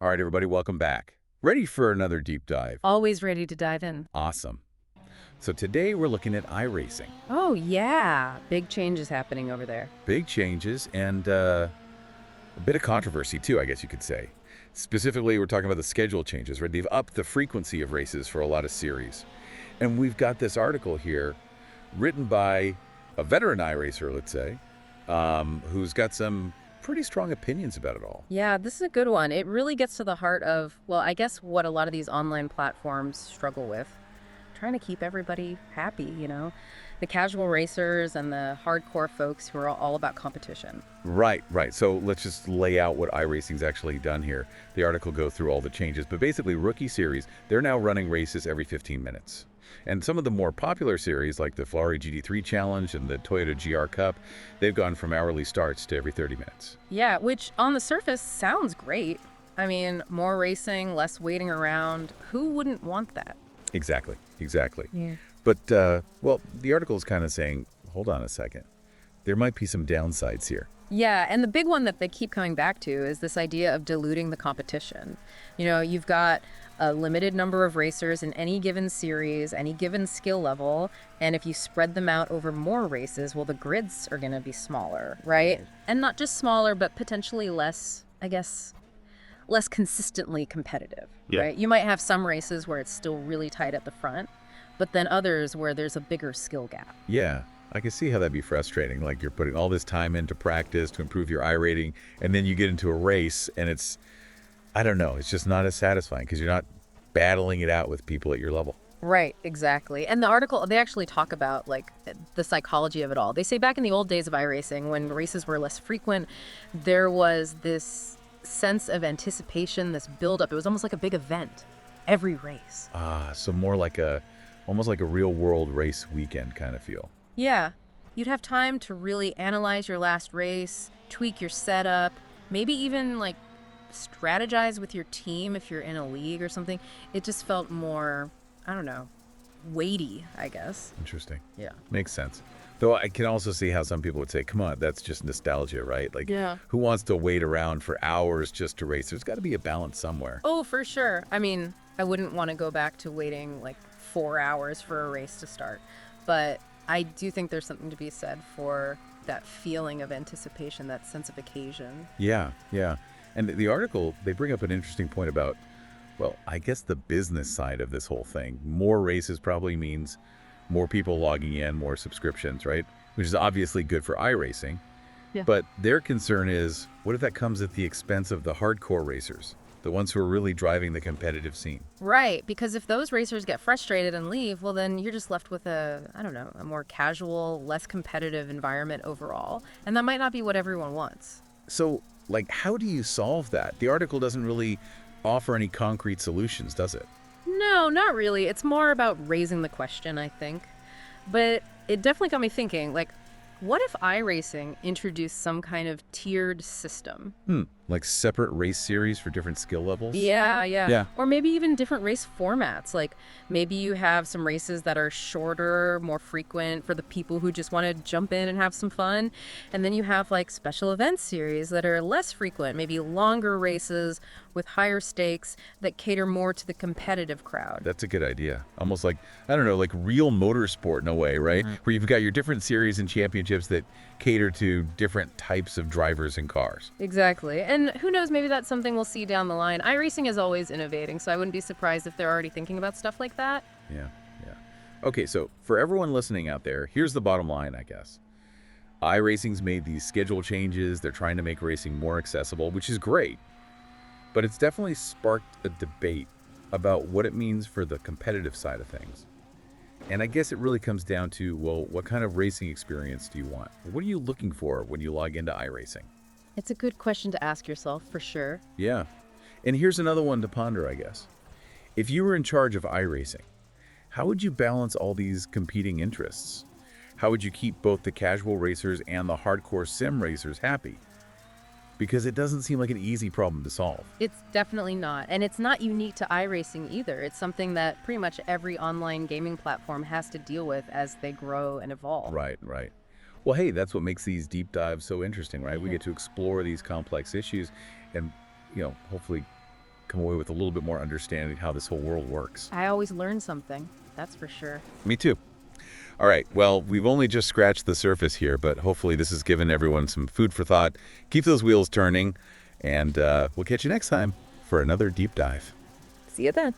All right, everybody, welcome back. Ready for another deep dive? Always ready to dive in. Awesome. So today we're looking at iRacing. Oh, yeah. Big changes happening over there. Big changes and a bit of controversy, too, I guess you could say. Specifically, we're talking about the schedule changes, right? They've upped the frequency of races for a lot of series. And we've got this article here written by a veteran iRacer, let's say, who's got some pretty strong opinions about it all. Yeah, this is a good one. It really gets to the heart of, well, I guess what a lot of these online platforms struggle with. Trying to keep everybody happy, you know? The casual racers and the hardcore folks who are all about competition. Right, right. So let's just lay out what iRacing's actually done here. The article go through all the changes, but basically Rookie Series, they're now running races every 15 minutes. And some of the more popular series, like the Ferrari GT3 Challenge and the Toyota GR Cup, they've gone from hourly starts to every 30 minutes. Yeah, which on the surface sounds great. I mean, more racing, less waiting around. Who wouldn't want that? Exactly, exactly. Yeah. But, well, the article is kind of saying, hold on a second. There might be some downsides here. Yeah, and the big one that they keep coming back to is this idea of diluting the competition. You know, you've got a limited number of racers in any given series, any given skill level, and if you spread them out over more races, well, the grids are going to be smaller, right? And not just smaller, but potentially less, I guess, less consistently competitive, right? You might have some races where it's still really tight at the front, but then others where there's a bigger skill gap. Yeah, I can see how that'd be frustrating. Like you're putting all this time into practice to improve your iRating, and then you get into a race and it's, I don't know, it's just not as satisfying because you're not battling it out with people at your level. Right, exactly. And the article, they actually talk about like the psychology of it all. They say back in the old days of iRacing, when races were less frequent, there was this sense of anticipation, this buildup. It was almost like a big event every race. So more like almost like a real world race weekend kind of feel. Yeah, you'd have time to really analyze your last race, tweak your setup, maybe even like strategize with your team if you're in a league or something. It just felt more, I don't know, weighty, I guess. Interesting. Yeah. Makes sense. Though I can also see how some people would say, come on, that's just nostalgia, right? Like, Yeah. who wants to wait around for hours just to race? There's got to be a balance somewhere. Oh, for sure. I mean, I wouldn't want to go back to waiting like 4 hours for a race to start. But I do think there's something to be said for that feeling of anticipation, that sense of occasion. Yeah, yeah. And the article, they bring up an interesting point about, well, I guess the business side of this whole thing. More races probably means more people logging in, more subscriptions, right? Which is obviously good for iRacing. Yeah. But their concern is, what if that comes at the expense of the hardcore racers, the ones who are really driving the competitive scene? Right, because if those racers get frustrated and leave, well, then you're just left with a more casual, less competitive environment overall. And that might not be what everyone wants. So, like, how do you solve that? The article doesn't really offer any concrete solutions, does it? No, not really. It's more about raising the question, I think. But it definitely got me thinking, like, what if iRacing introduced some kind of tiered system? Like separate race series for different skill levels? Yeah. Or maybe even different race formats. Like maybe you have some races that are shorter, more frequent for the people who just want to jump in and have some fun. And then you have like special event series that are less frequent, maybe longer races with higher stakes that cater more to the competitive crowd. That's a good idea. Almost like, I don't know, like real motorsport in a way, right? Where you've got your different series and championships that cater to different types of drivers and cars. Exactly. And who knows, maybe that's something we'll see down the line. iRacing is always innovating, so I wouldn't be surprised if they're already thinking about stuff like that. Yeah. Okay, so for everyone listening out there, here's the bottom line, I guess. iRacing's made these schedule changes. They're trying to make racing more accessible, which is great. But it's definitely sparked a debate about what it means for the competitive side of things. And I guess it really comes down to, well, what kind of racing experience do you want? What are you looking for when you log into iRacing? It's a good question to ask yourself, for sure. Yeah. And here's another one to ponder, I guess. If you were in charge of iRacing, how would you balance all these competing interests? How would you keep both the casual racers and the hardcore sim racers happy? Because it doesn't seem like an easy problem to solve. It's definitely not. And it's not unique to iRacing either. It's something that pretty much every online gaming platform has to deal with as they grow and evolve. Right. Well, hey, that's what makes these deep dives so interesting, right? We get to explore these complex issues and, hopefully come away with a little bit more understanding of how this whole world works. I always learn something, that's for sure. Me too. All right, well, we've only just scratched the surface here, but hopefully this has given everyone some food for thought. Keep those wheels turning, and we'll catch you next time for another deep dive. See you then.